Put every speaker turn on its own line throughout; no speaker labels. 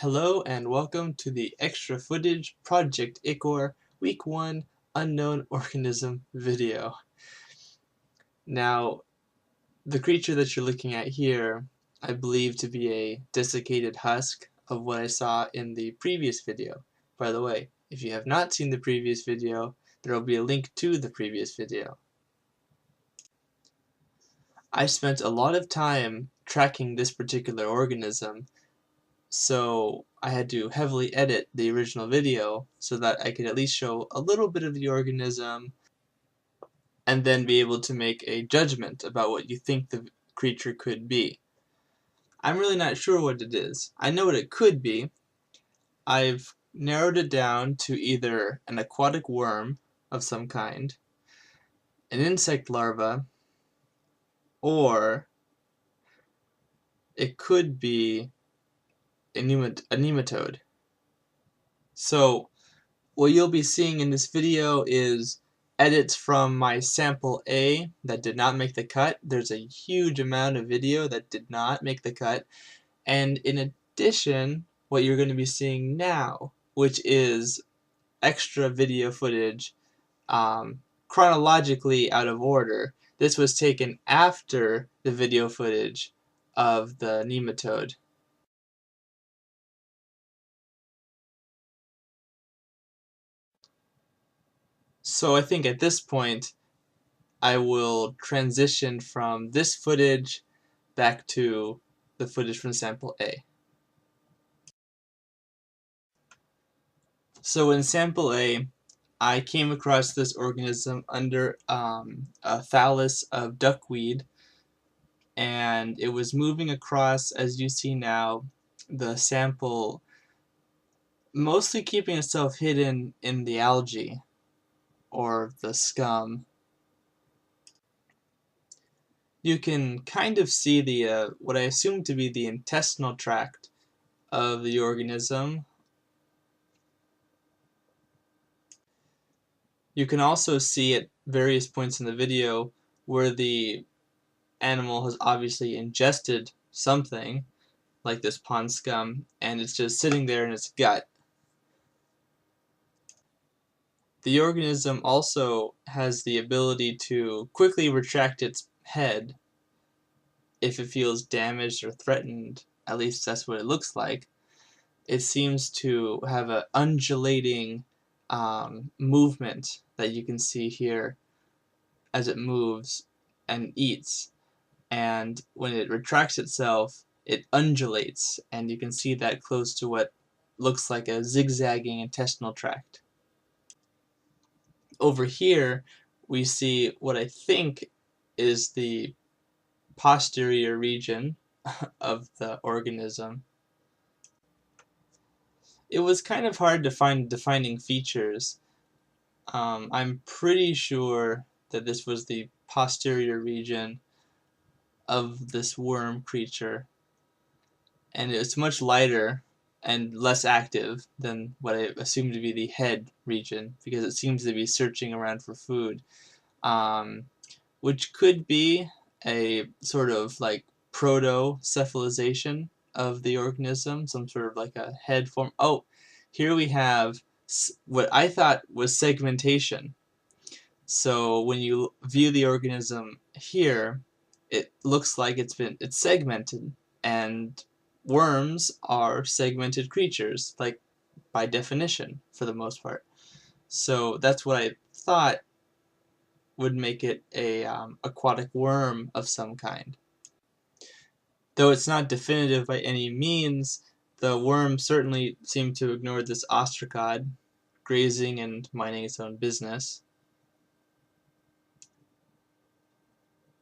Hello and welcome to the extra footage Project Ichor Week 1 Unknown Organism video. Now, the creature that you're looking at here, I believe to be a desiccated husk of what I saw in the previous video. By the way, if you have not seen the previous video, there will be a link to the previous video. I spent a lot of time tracking this particular organism, so I had to heavily edit the original video so that I could at least show a little bit of the organism and then be able to make a judgment about what you think the creature could be. I'm really not sure what it is. I know what it could be. I've narrowed it down to either an aquatic worm of some kind, an insect larva, or it could be a nematode. So what you'll be seeing in this video is edits from my sample A that did not make the cut. There's a huge amount of video that did not make the cut. And in addition, what you're going to be seeing now, which is extra video footage chronologically out of order. This was taken after the video footage of the nematode. So I think at this point I will transition from this footage back to the footage from sample A. So in sample A, I came across this organism under a thallus of duckweed, and it was moving across, as you see now, the sample, mostly keeping itself hidden in the algae or the scum. You can kind of see the what I assume to be the intestinal tract of the organism. You can also see at various points in the video where the animal has obviously ingested something, like this pond scum, and it's just sitting there in its gut. The organism also has the ability to quickly retract its head if it feels damaged or threatened. At least that's what it looks like. It seems to have an undulating movement that you can see here as it moves and eats. And when it retracts itself, it undulates, and you can see that close to what looks like a zigzagging intestinal tract. Over here, we see what I think is the posterior region of the organism. It was kind of hard to find defining features. I'm pretty sure that this was the posterior region of this worm creature, and it's much lighter and less active than what I assume to be the head region, because it seems to be searching around for food, which could be a sort of like proto-cephalization of the organism, some sort of like a head form. Oh, here we have what I thought was segmentation. So when you view the organism here, it looks like it's segmented, and worms are segmented creatures, like by definition, for the most part. So that's what I thought would make it a aquatic worm of some kind. Though it's not definitive by any means, the worm certainly seemed to ignore this ostracod, grazing and minding its own business.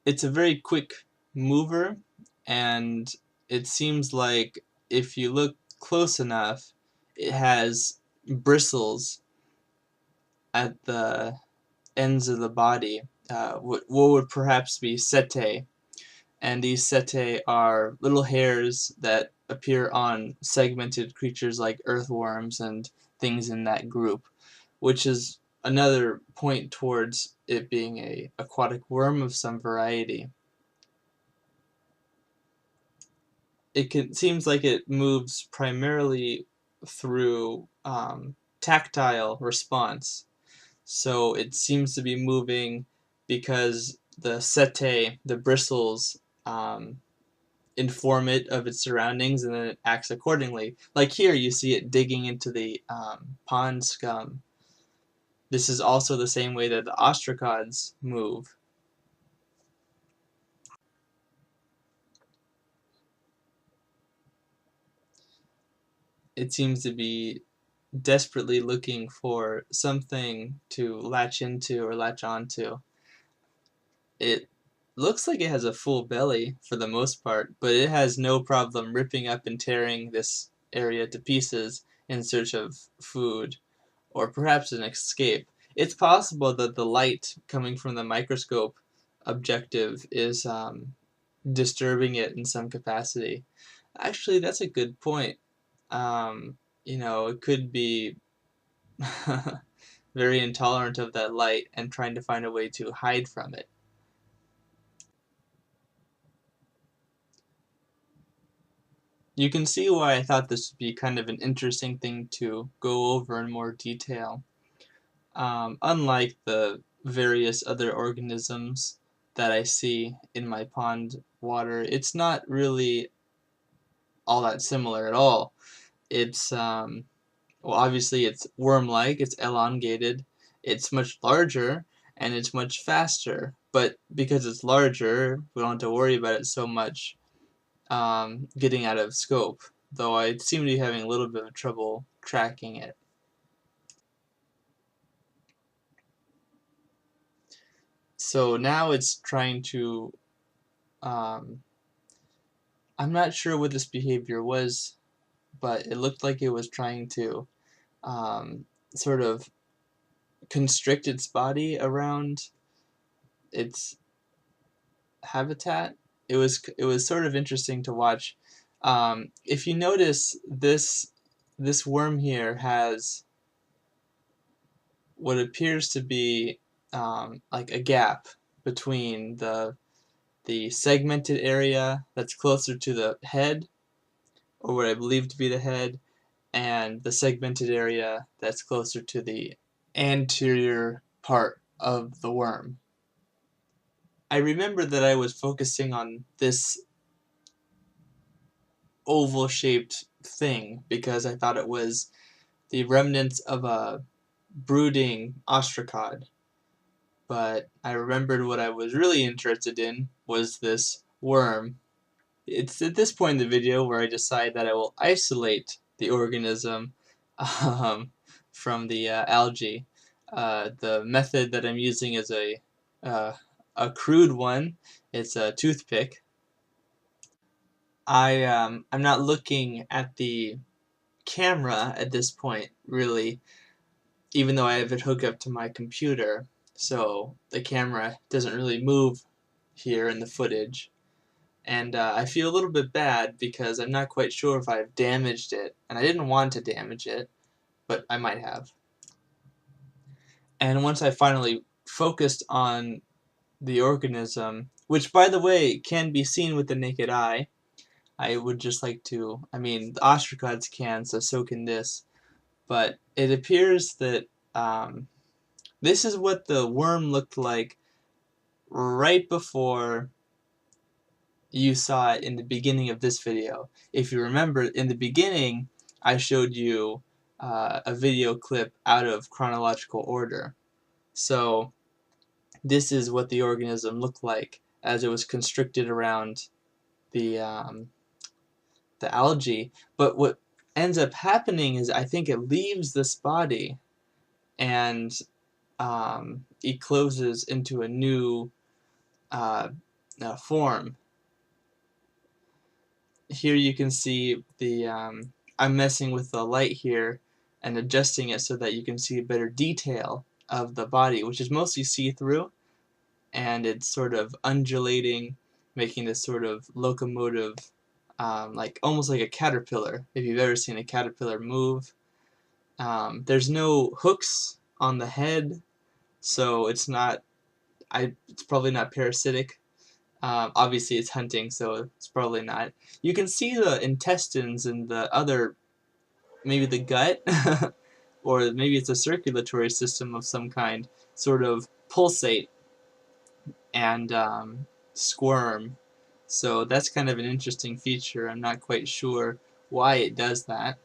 It's a very quick mover, and it seems like if you look close enough, it has bristles at the ends of the body, what would perhaps be setae. And these setae are little hairs that appear on segmented creatures like earthworms and things in that group, which is another point towards it being an aquatic worm of some variety. seems like it moves primarily through tactile response. So it seems to be moving because the setae, the bristles, inform it of its surroundings, and then it acts accordingly. Like here, you see it digging into the pond scum. This is also the same way that the ostracods move. It seems to be desperately looking for something to latch into or latch onto. It looks like it has a full belly for the most part, but it has no problem ripping up and tearing this area to pieces in search of food, or perhaps an escape. It's possible that the light coming from the microscope objective is disturbing it in some capacity. Actually, that's a good point. It could be very intolerant of that light and trying to find a way to hide from it. You can see why I thought this would be kind of an interesting thing to go over in more detail. Unlike the various other organisms that I see in my pond water, it's not really all that similar at all. It's, well, obviously it's worm-like, it's elongated, it's much larger, and it's much faster. But because it's larger, we don't have to worry about it so much getting out of scope, though I seem to be having a little bit of trouble tracking it. So now it's trying to, um, I'm not sure what this behavior was, but it looked like it was trying to sort of constrict its body around its habitat. It was sort of interesting to watch. If you notice, this worm here has what appears to be like a gap between the segmented area that's closer to the head, or what I believe to be the head, and the segmented area that's closer to the anterior part of the worm. I remember that I was focusing on this oval-shaped thing because I thought it was the remnants of a brooding ostracod. But I remembered what I was really interested in was this worm. It's at this point in the video where I decide that I will isolate the organism um, from the algae. The method that I'm using is uh, a crude one. It's a toothpick. I'm not looking at the camera at this point, really, even though I have it hooked up to my computer, so the camera doesn't really move here in the footage. And I feel a little bit bad because I'm not quite sure if I've damaged it, and I didn't want to damage it, but I might have. And once I finally focused on the organism, which by the way can be seen with the naked eye, I would just like to, I mean, the ostracods can, so can this, but it appears that this is what the worm looked like right before you saw it in the beginning of this video. If you remember, in the beginning, I showed you a video clip out of chronological order. So this is what the organism looked like as it was constricted around the algae. But what ends up happening is I think it leaves this body and it closes into a new form. Here you can see I'm messing with the light here and adjusting it so that you can see a better detail of the body, which is mostly see-through, and it's sort of undulating, making this sort of locomotive, like almost like a caterpillar, if you've ever seen a caterpillar move. There's no hooks on the head, so it's probably not parasitic. Obviously it's hunting, so it's probably not. You can see the intestines and the other, maybe the gut, or maybe it's a circulatory system of some kind, sort of pulsate and squirm. So that's kind of an interesting feature. I'm not quite sure why it does that.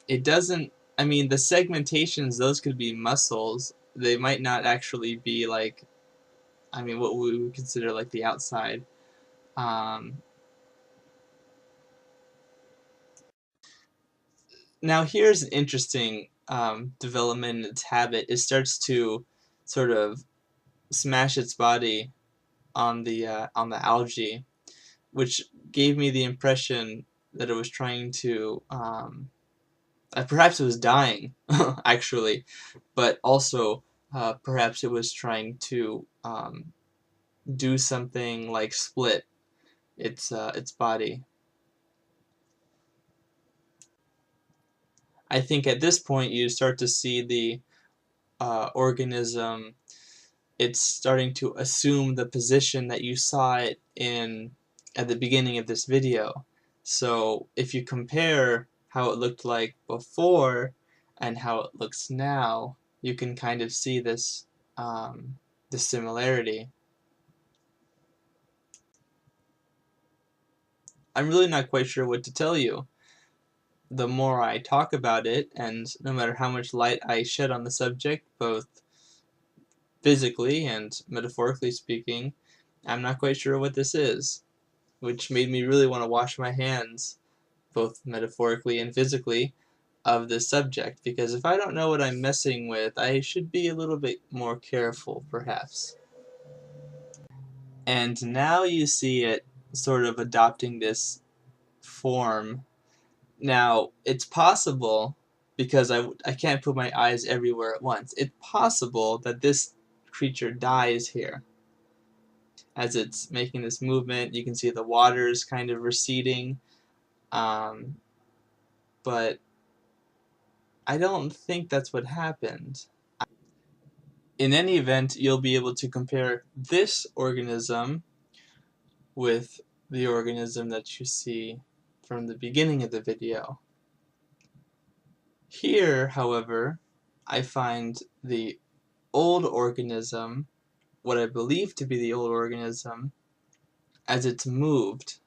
It doesn't, I mean, the segmentations, those could be muscles. They might not actually be like, I mean, what we would consider like the outside. Um, Now here's an interesting development in its habit. It starts to sort of smash its body on the algae, which gave me the impression that it was trying to perhaps it was dying actually, but also perhaps it was trying to do something like split its body. I think at this point you start to see the organism. It's starting to assume the position that you saw it in at the beginning of this video. So if you compare how it looked like before and how it looks now, you can kind of see this the similarity. I'm really not quite sure what to tell you. The more I talk about it, and no matter how much light I shed on the subject, both physically and metaphorically speaking, I'm not quite sure what this is, which made me really want to wash my hands, both metaphorically and physically, of this subject, because if I don't know what I'm messing with, I should be a little bit more careful, perhaps. And now you see it sort of adopting this form. Now, it's possible, because I can't put my eyes everywhere at once, it's possible that this creature dies here. As it's making this movement, you can see the water's kind of receding, um, but I don't think that's what happened. In any event, you'll be able to compare this organism with the organism that you see from the beginning of the video. Here, however, I find the old organism, what I believe to be the old organism, as it's moved.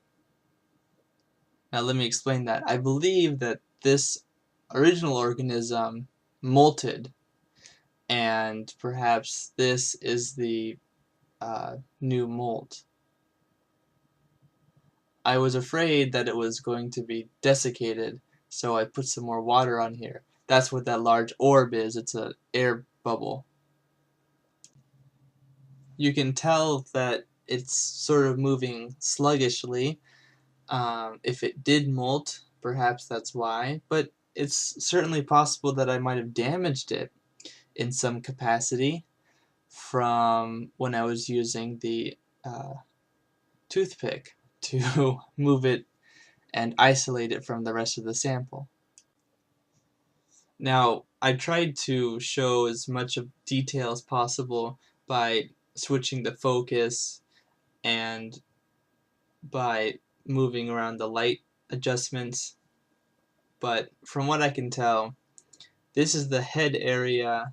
Now let me explain that. I believe that this original organism molted, and perhaps this is the new molt. I was afraid that it was going to be desiccated, so I put some more water on here. That's what that large orb is. It's an air bubble. You can tell that it's sort of moving sluggishly. If it did molt, perhaps that's why, but it's certainly possible that I might have damaged it in some capacity from when I was using the toothpick to move it and isolate it from the rest of the sample. Now, I tried to show as much of detail as possible by switching the focus and by moving around the light adjustments, but from what I can tell, this is the head area,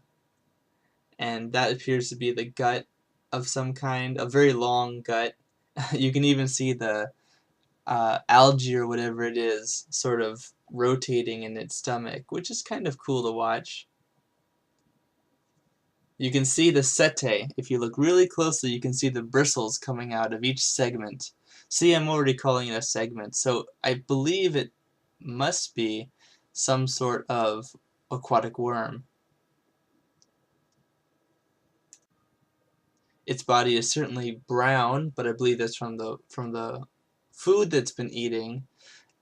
and that appears to be the gut of some kind, a very long gut. You can even see the algae or whatever it is sort of rotating in its stomach, which is kind of cool to watch. You can see the setae. If you look really closely, you can see the bristles coming out of each segment. See, I'm already calling it a segment, so I believe it must be some sort of aquatic worm. Its body is certainly brown, but I believe that's from the food that's been eating,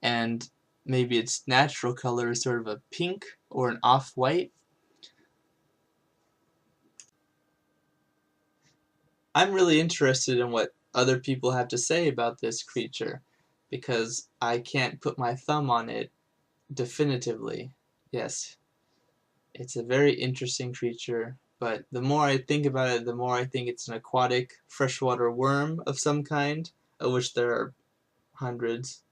and maybe its natural color is sort of a pink or an off-white. I'm really interested in what other people have to say about this creature, because I can't put my thumb on it definitively. Yes, it's a very interesting creature. but the more I think about it, the more I think it's an aquatic freshwater worm of some kind, of which there are hundreds.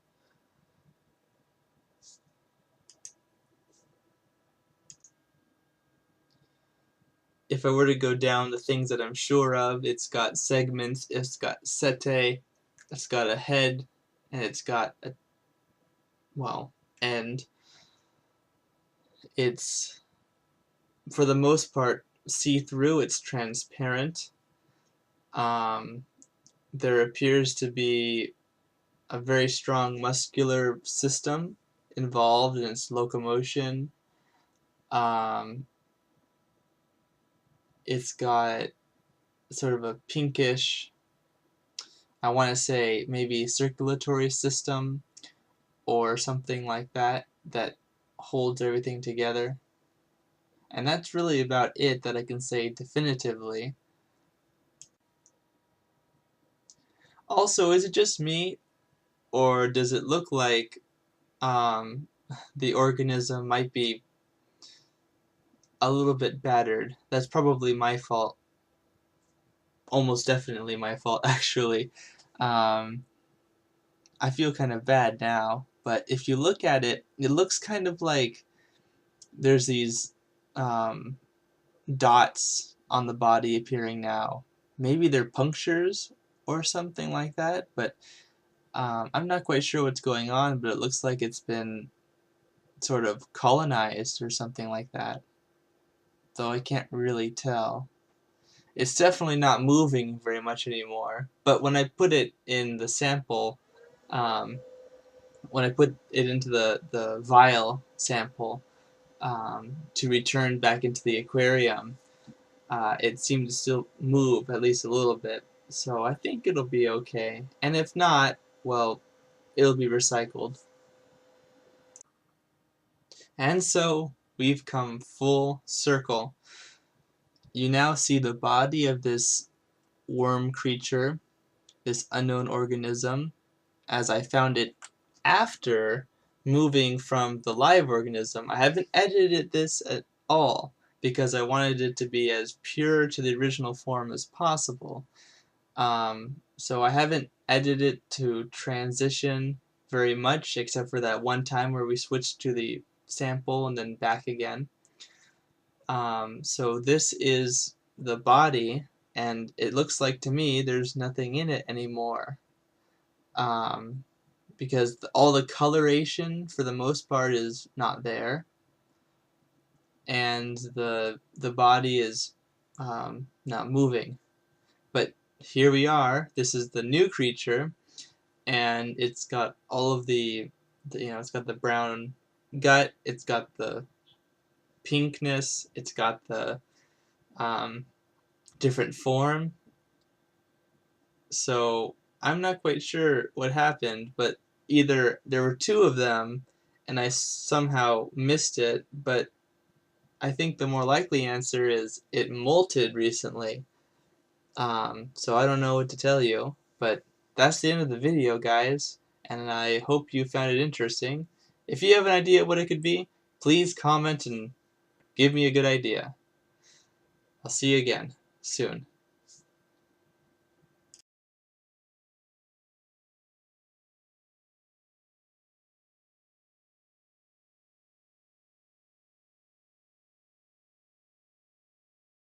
If I were to go down the things that I'm sure of, it's got segments, it's got setae, it's got a head, and it's got a, well, and it's, for the most part, see-through, it's transparent. There appears to be a very strong muscular system involved in its locomotion. It's got sort of a pinkish, I want to say maybe circulatory system or something like that that holds everything together. And that's really about it that I can say definitively. Also, is it just me, or does it look like the organism might be a little bit battered? That's probably my fault. Almost definitely my fault, actually. Um, I feel kind of bad now, but if you look at it, it looks kind of like there's these um, dots on the body appearing now. Maybe they're punctures or something like that, but I'm not quite sure what's going on, but it looks like it's been sort of colonized or something like that, though I can't really tell. It's definitely not moving very much anymore, but when I put it in the sample, um, when I put it into the vial sample to return back into the aquarium, it seemed to still move at least a little bit. So I think it'll be okay. And if not, well, it'll be recycled. And so we've come full circle. You now see the body of this worm creature, this unknown organism, as I found it after moving from the live organism. I haven't edited this at all because I wanted it to be as pure to the original form as possible. So I haven't edited it to transition very much, except for that one time where we switched to the sample and then back again. So this is the body, and it looks like to me there's nothing in it anymore. Because all the coloration for the most part is not there, and the body is not moving. But here we are. This is the new creature, and it's got all of it's got the brown gut, it's got the pinkness, it's got the different form. So I'm not quite sure what happened, but either there were two of them and I somehow missed it, but I think the more likely answer is it molted recently. So I don't know what to tell you, but that's the end of the video, guys, and I hope you found it interesting. If you have an idea what it could be, please comment and give me a good idea. I'll see you again soon.